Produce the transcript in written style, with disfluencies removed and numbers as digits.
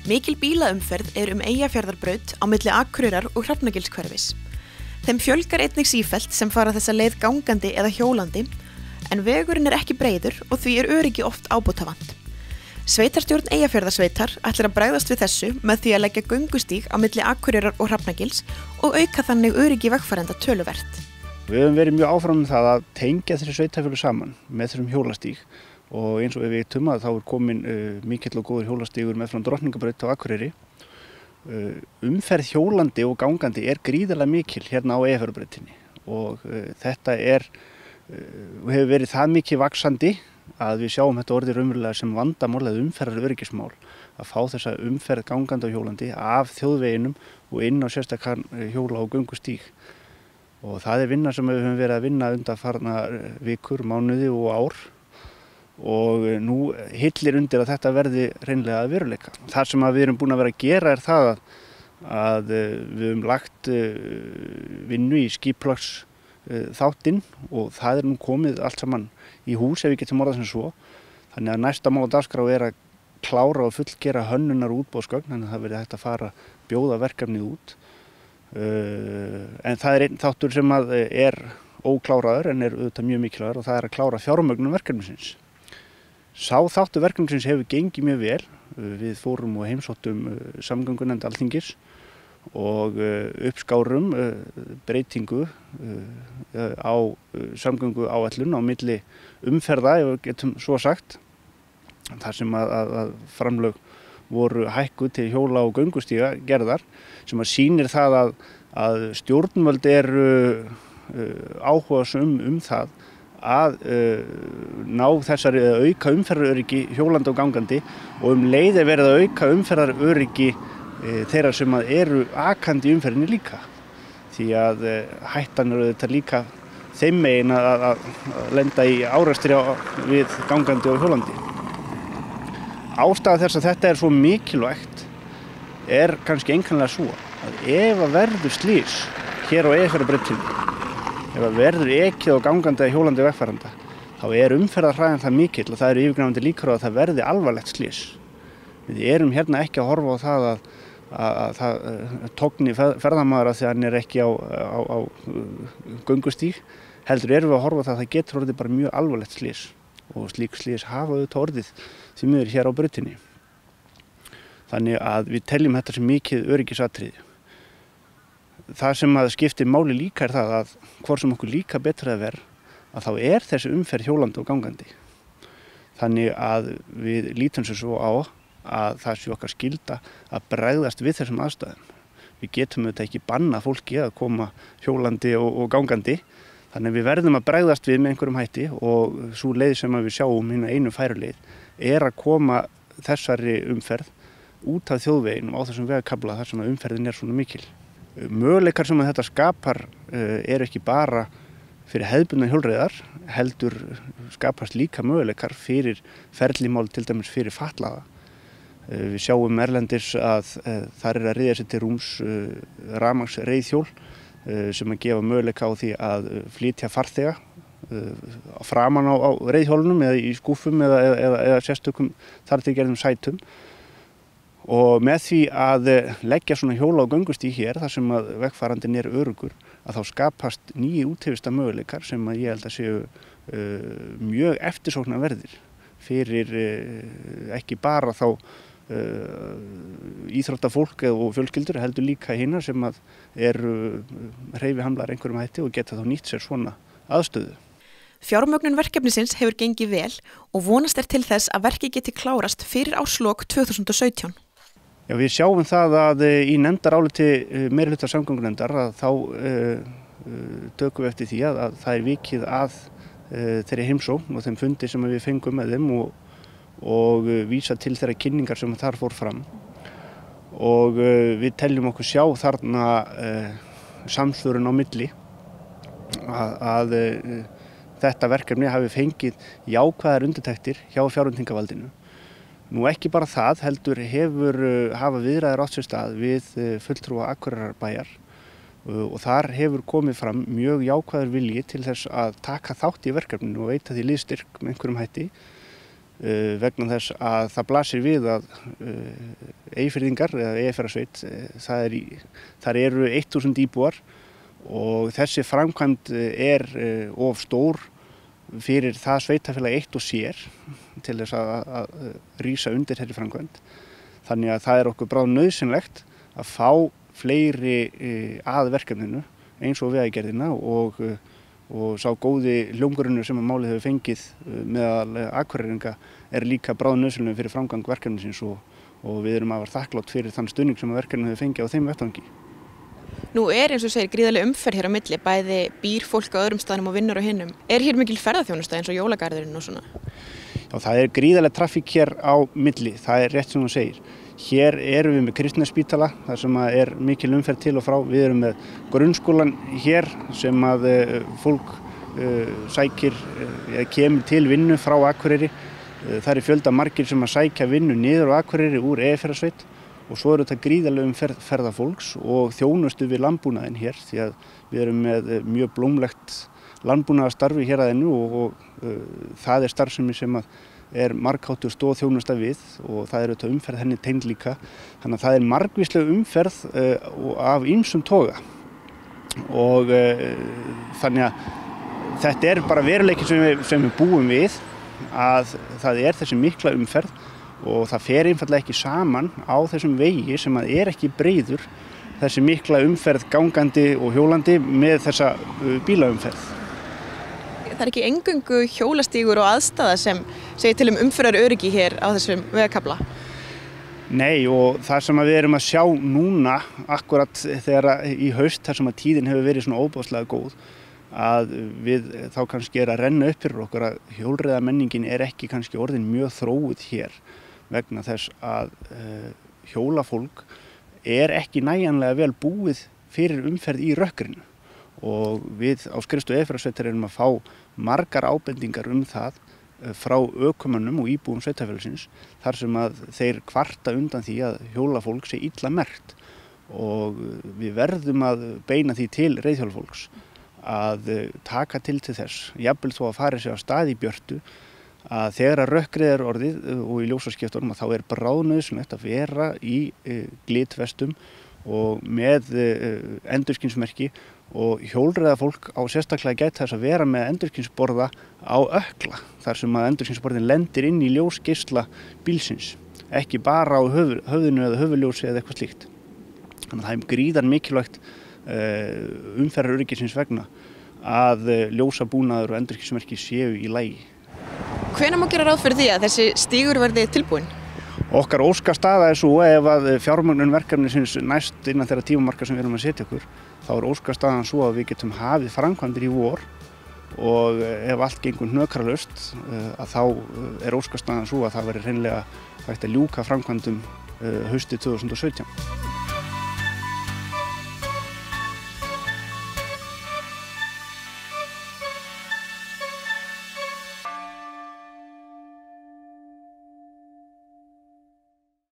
Mikil bílaumferð Eyjafjarðarbraut á milli Akureyrar og Hrafnagilshverfis. Þeim fjölgar einnig sífellt sem fara þessa leið gangandi eða hjólandi, en vegurinn ekki breiður og því öryggi oft ábótavant. Sveitarstjórn Eyjafjarðarsveitar ætlar að bregðast við þessu með því að leggja göngustíg á milli Akureyrar og Hrafnagils og auka þannig öryggi vegfarenda töluvert. Við höfum verið mjög áfram með það að tengja þessi sveitarfélög saman með þessum hjólastíg og eins og við vitum að þá komin mikill og góður hjólastígur meðfram Drottningarbraut á Akureyri. Umferð hjólandi og gangandi gríðarlega mikil hérna á Eyjafjarðarbrautinni og þetta hefur verið það mikið vaxandi að við sjáum þetta orðið raunverulega sem vandamál eða umferðaröryggismál að fá þessa umferð gangandi og hjólandi af þjóðveginum og inn á sérstakann hjóla- og göngustíg. Og það vinna sem við höfum verið að vinna undanfarna vikur, mánuði og ár og nú hillir undir að þetta verði hreinlega að veruleika. Það sem við erum búin að vera að gera það að við höfum lagt vinnu í skipulagsþáttinn og það nú komið allt saman í hús ef við getum orðað sem svo. Þannig að næsta mál á dagskrá að klára og fullgera hönnunar og útboðsgögn, þannig að það verði hægt að fara bjóða verkefnið út. En það einn þáttur sem ókláraður en auðvitað mjög mikilvægur og það að klára fjármögnun verkefnisins. Sá þáttur verkefnisins hefur gengið mjög vel. Við fórum og heimsóttum samgöngunefnd Alþingis og uppskárum breytingu á samgönguáætlun á milli umferða, ef við getum svo sagt. Þar sem að framlög voru hækkuð til hjóla- og göngustíga gerðar sem sýnir það að stjórnvöld áhugasöm það að ná þessari auka umferðaröryggi hjólandi og gangandi og leið verið að auka umferðaröryggi þeirra sem eru akandi í umferðinni líka. Því að hættan þetta líka þeim megin að lenda í árekstri við gangandi og hjólandi. Ástæða þess að þetta svo mikilvægt kannski einkanlega svo að ef að verður slys hér á Eyjafjarðarbrautinni, ef að verður ekið á gangandi eða hjólandi vegfarenda, þá umferðarhraðinn það mikill og það yfirgnæfandi líkur á að það verði alvarlegt slys. Við erum hérna ekki að horfa á það að það togni ferðamaður að því að hann ekki á göngustíg, heldur erum við að horfa á það að það getur orðið bara mjög alvarlegt slys og slík slys hafa auðvitað orðið því miður hér á brautinni. Þannig að við teljum þetta sem mikið öryggisatriði. Það sem skiptir máli líka það að hvort sem okkur líka betra að vera, að þá þessi umferð hjólandi og gangandi. Þannig að við lítum svo á að það sé okkar skylda að bregðast við þessum aðstæðum. Við getum auðvitað ekki banna fólki að koma hjólandi og gangandi, þannig að við verðum að bregðast við með einhverjum hætti og sú leið sem við sjáum hérna einu færuleið að koma þessari umferð út af þjóðveginum á þessum vegakafla þar sem umferðin svona mikil. Möguleikar sem þetta skapar ekki bara fyrir hefðbundna hjólreiðar, heldur skapast líka möguleikar fyrir ferlimál til dæmis fyrir fatlaða. Við sjáum erlendis að þar að ryðja sér til rúms rafmagnsreiðhjól sem gefa möguleika á því að flytja farþega framan á reiðhjólunum eða í skúffum eða sérstökum þar til gerðum sætum. Og með því að leggja svona hjóla- og göngustíg hér þar sem vegfarandinn öruggur, að þá skapast nýjir útivista möguleikar sem ég held að séu mjög eftirsóknarverðir fyrir ekki bara þá íþróttafólk og fjölskyldur heldur líka hina sem hreyfihamlar einhverjum hætti og geta þá nýtt sér svona aðstöðu. Fjármögnun verkefnisins hefur gengið vel og vonast til þess að verkið geti klárast fyrir árslok 2017. Já, við sjáum það að í nefndaráliti meirihluta samgöngunefndar að þá tökum við eftir því að það vikið að þeirri heimsókn og þeim fundi sem við fengum með þeim og vísa til þeirra kynningar sem þar fór fram. Og við teljum okkur sjá þarna samsvörun á milli að þetta verkefni hafi fengið jákvæðar undirtektir hjá fjárveitingavaldinu. Nú ekki bara það, heldur hafa viðræður átt sér stað við fulltrúa Akureyrarbæjar og þar hefur komið fram mjög jákvæður vilji til þess að taka þátt í verkefninu og veita því liðstyrk með einhverjum hætti. vegna þess að það blasir við að Eyjafirðingar eða Eyjafjarðarsveit, þar eru 1000 íbúar og þessi framkvæmd of stór fyrir það sveitarfélag eitt og sér til þess að rísa undir þeirri framkvæmd. Þannig að það okkur bráðnauðsynlegt að fá fleiri að verkefninu eins og Vegagerðina og sá góði hljómgrunnur sem að málið hefur fengið meðal Akureyringa líka bráðnauðsynlegur fyrir framgang verkefnisins og við erum afar þakklátt fyrir þann stuðning sem að verkefnið hefur fengið á þeim vettvangi. Nú eins og segir gríðarleg umferð hér á milli, bæði býr fólk á öðrum staðnum og vinnur á hinnum. Hér mikil ferðaþjónusta eins og jólagarðurinn og svona? Já, það gríðarleg traffík hér á milli, það rétt sem þú segir. Hér erum við með Kristnesspítala, þar sem mikil umferð til og frá. Við erum með grunnskólan hér sem að fólk sækir, kemur til vinnu frá Akureyri. Það fjölda margir sem að sækja vinnu niður á Akureyri úr Eyjafjarðarsveit og svo þetta gríðarlega ferðafólks og þjónustu við landbúnaðinn hér því að við erum með mjög blómlegt landbúnaðarstarfi hér að ennu og það starfsemi sem að margháttuð stóð þjónusta við og það auðvitað umferð henni tengd líka. Þannig að það margvísleg umferð af ýmsum toga og þannig að þetta bara veruleiki sem við búum við að það þessi mikla umferð og það fer einfaldlega ekki saman á þessum vegi sem að ekki breiður þessi mikla umferð gangandi og hjólandi með þessa bílaumferð. Það ekki eingöngu hjólastígur og aðstæða sem segir til umferðaröryggi hér á þessum vegakafla? Nei, og það sem við erum að sjá núna akkurat þegar í haust þar sem að tíðin hefur verið svona óbúðslega góð að við þá kannski að renna upp fyrir okkur að hjólreiðamenningin ekki kannski orðin mjög þróuð hér vegna þess að hjólafólk ekki nægjanlega vel búið fyrir umferð í rökkrinu og við á skrifstofu Eyjafjarðarsveitar erum að fá margar ábendingar það frá ökumönnum og íbúum sveitarfélagsins þar sem að þeir kvarta undan því að hjólafólk sé illa merkt og við verðum að beina því til reiðhjólafólks að taka til þess, jafnvel þó að fara sér af stað í björtu að þegar að rökkrið orðið og í ljósaskiptunum að þá bráðnauðsynlegt að vera í glitvestum og með endurskinsmerki og hjólreiðafólk á sérstaklega gæti þess að vera með endurskinsborða á ökkla þar sem að endurskinsborðin lendir inn í ljósgeisla bílsins, ekki bara á höfðinu eða höfuðljósi eða eitthvað slíkt. Þannig að það gríðar mikilvægt umferðaröryggisins vegna að ljósabúnaður og endurskinsmerki séu í lagi. Hvenær má gera ráð fyrir því að þessi stígur verði tilbúinn? Okkar óskastaða svo ef að fjármögnun verkefnisins næst innan þeirra tímamarka sem við erum að setja okkur, þá óskastaðan svo að við getum hafið framkvæmdir í vor og ef allt gengur hnökralaust að þá óskastaðan svo að það verði hreinlega hægt að ljúka framkvæmdum haustið 2017.